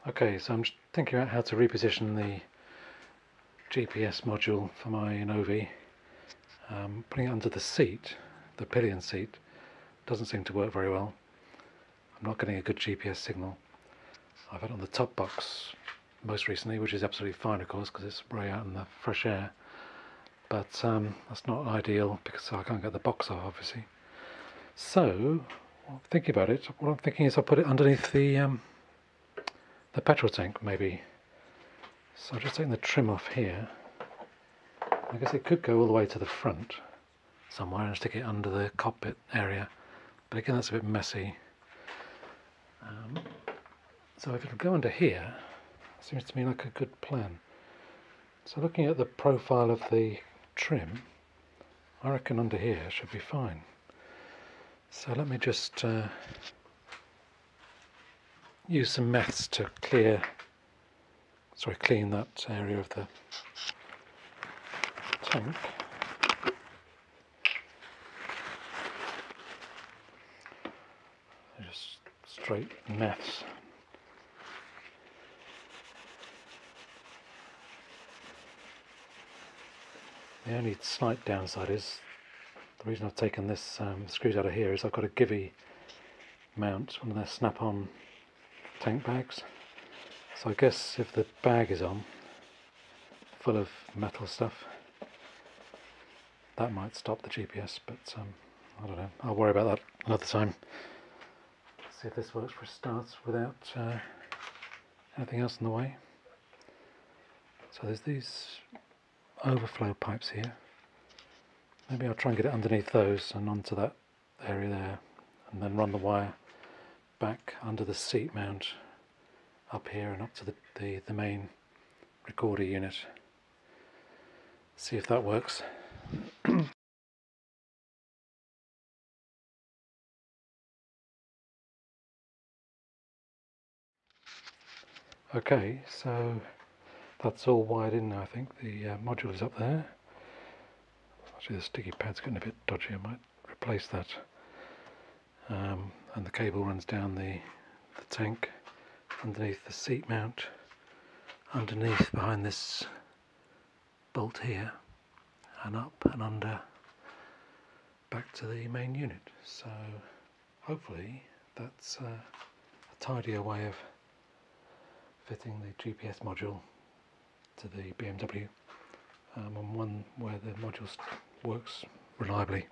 Okay, so I'm thinking about how to reposition the GPS module for my INNOVV. Putting it under the seat, the pillion seat, doesn't seem to work very well. I'm not getting a good GPS signal. I've had it on the top box most recently, which is absolutely fine of course because it's way out in the fresh air, but that's not ideal because I can't get the box off obviously. So, thinking about it, what I'm thinking is I'll put it underneath the petrol tank maybe. So I'm just taking the trim off here. I guess it could go all the way to the front somewhere and stick it under the cockpit area, but again that's a bit messy. So if it'll go under here, seems to me like a good plan. So looking at the profile of the trim, I reckon under here should be fine. So let me just use some maths to clean that area of the tank. Just straight maths. The only slight downside is, the reason I've taken this screws out of here is I've got a Givy mount, one of their snap-on tank bags. So I guess if the bag is on, full of metal stuff, that might stop the GPS, but I don't know, I'll worry about that another time. Let's see if this works for a start without anything else in the way. So there's these overflow pipes here. Maybe I'll try and get it underneath those and onto that area there, and then run the wire back under the seat mount up here and up to the main recorder unit. See if that works. Okay, so that's all wired in now. I think the module is up there. Actually the sticky pad's getting a bit dodgy, I might replace that. And the cable runs down the tank, underneath the seat mount, underneath behind this bolt here, and up and under back to the main unit. So hopefully that's a tidier way of fitting the GPS module to the BMW, and one where the module works reliably.